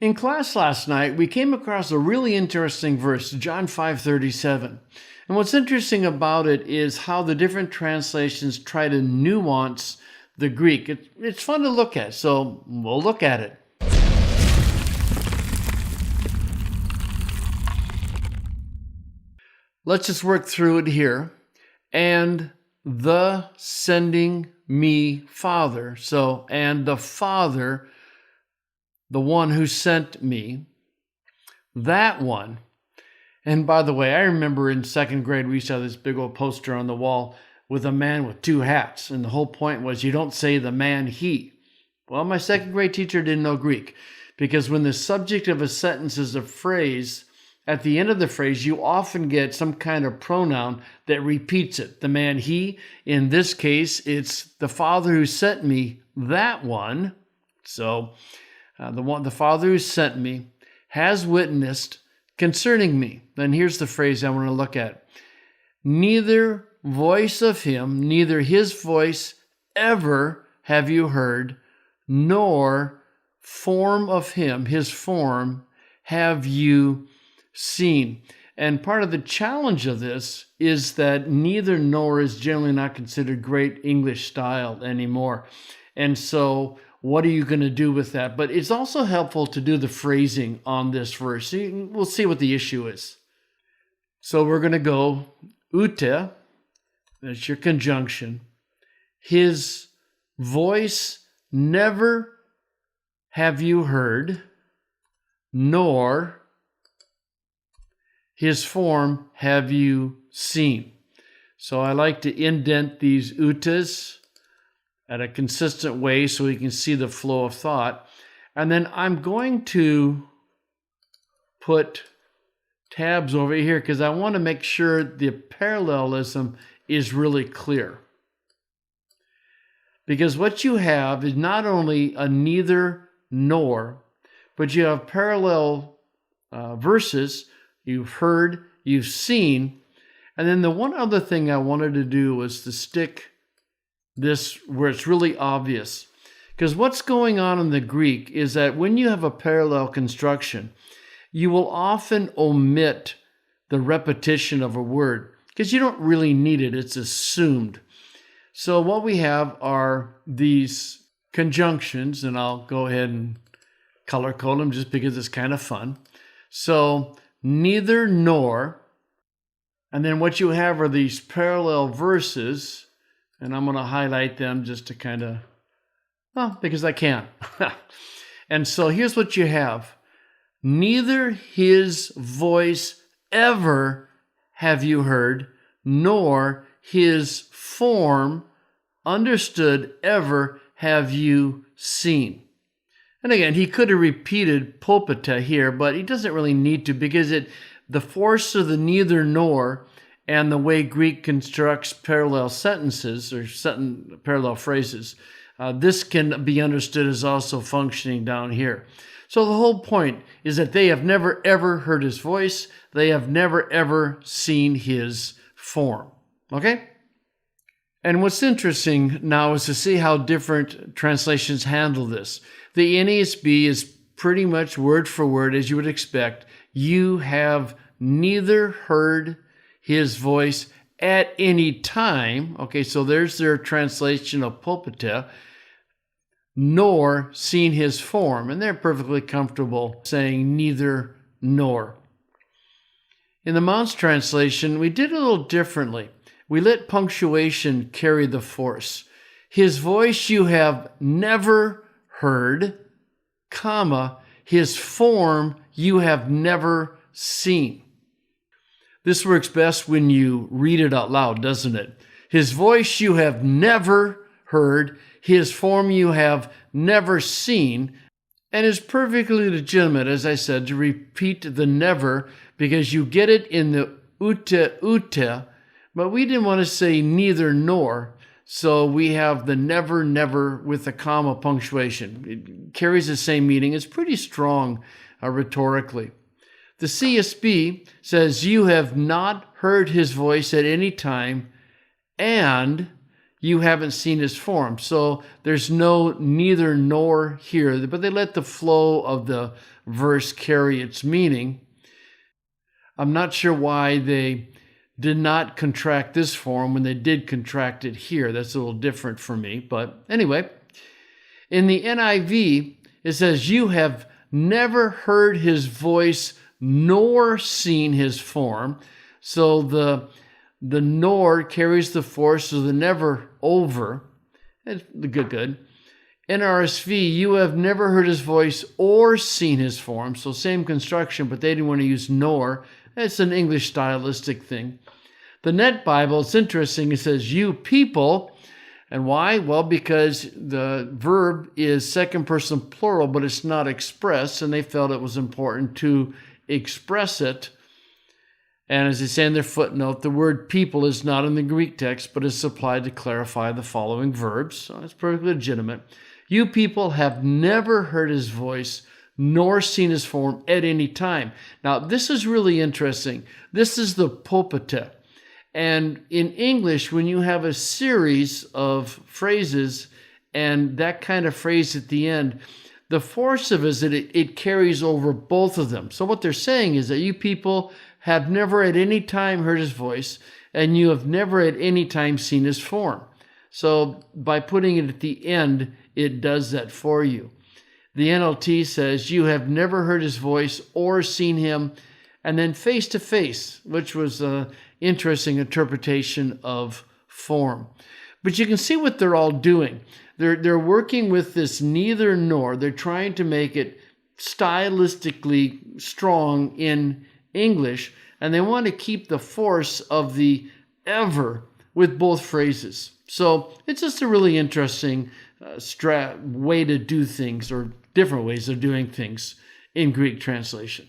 In class last night, we came across a really interesting verse, John 5:37. And what's interesting about it is how the different translations try to nuance the Greek. It's fun to look at, so we'll look at it. Let's just work through it here. And the sending me Father. So, and the Father, the one who sent me, that one. And by the way, I remember in second grade, we used to have this big old poster on the wall with a man with two hats. And the whole point was you don't say the man, he. Well, my second grade teacher didn't know Greek, because when the subject of a sentence is a phrase, at the end of the phrase, you often get some kind of pronoun that repeats it. The man, he. In this case, it's the Father who sent me, that one. So the Father who sent me has witnessed concerning me. Then here's the phrase I want to look at. Neither voice of him, neither his voice ever have you heard, nor form of him, his form, have you seen. And part of the challenge of this is that neither nor is generally not considered great English style anymore. And so what are you going to do with that? But it's also helpful to do the phrasing on this verse. We'll see what the issue is. So we're going to go ute, that's your conjunction. His voice never have you heard, nor his form have you seen. So I like to indent these utes at a consistent way so we can see the flow of thought. And then I'm going to put tabs over here because I want to make sure the parallelism is really clear. Because what you have is not only a neither nor, but you have parallel verses. You've heard, you've seen. And then the one other thing I wanted to do was to stick this where it's really obvious. Because what's going on in the Greek is that when you have a parallel construction, you will often omit the repetition of a word because you don't really need it. It's assumed. So what we have are these conjunctions, and I'll go ahead and color code them just because it's kind of fun. So neither nor, and then what you have are these parallel verses, and I'm going to highlight them just to kind of, well, because I can. And so here's what you have. Neither his voice ever have you heard, nor his form understood ever have you seen. And again, he could have repeated pulpita here, but he doesn't really need to because the force of the neither nor and the way Greek constructs parallel sentences or parallel phrases, this can be understood as also functioning down here. So the whole point is that they have never ever heard his voice. They have never ever seen his form. Okay? And what's interesting now is to see how different translations handle this. The NASB is pretty much word for word as you would expect. You have neither heard his voice at any time. Okay, so there's their translation of pulpita, nor seen his form. And they're perfectly comfortable saying neither nor. In the Mounce translation, we did it a little differently. We let punctuation carry the force. His voice you have never heard, comma, his form you have never seen. This works best when you read it out loud, doesn't it? His voice you have never heard, his form you have never seen, and is perfectly legitimate, as I said, to repeat the never because you get it in the ute, but we didn't want to say neither nor, so we have the never, never with the comma punctuation. It carries the same meaning. It's pretty strong rhetorically. The CSB says, you have not heard his voice at any time, and you haven't seen his form. So there's no neither nor here, but they let the flow of the verse carry its meaning. I'm not sure why they did not contract this form when they did contract it here. That's a little different for me. But anyway, in the NIV, it says, you have never heard his voice nor seen his form. So the nor carries the force of the never over. It's good. NRSV, you have never heard his voice or seen his form. So same construction, but they didn't want to use nor. It's an English stylistic thing. The Net Bible, it's interesting. It says, you people. And why? Well, because the verb is second person plural, but it's not expressed, and they felt it was important to express it. And as they say in their footnote, the word people is not in the Greek text, but is supplied to clarify the following verbs. So it's perfectly legitimate. You people have never heard his voice, nor seen his form at any time. Now, this is really interesting. This is the popete. And in English, when you have a series of phrases and that kind of phrase at the end, the force of it is that it carries over both of them. So what they're saying is that you people have never at any time heard his voice, and you have never at any time seen his form. So by putting it at the end, it does that for you. The NLT says, you have never heard his voice or seen him, and then face to face, which was an interesting interpretation of form. But you can see what they're all doing. They're working with this neither nor. They're trying to make it stylistically strong in English, and they want to keep the force of the ever with both phrases. So it's just a really interesting way to do things, or different ways of doing things in Greek translation.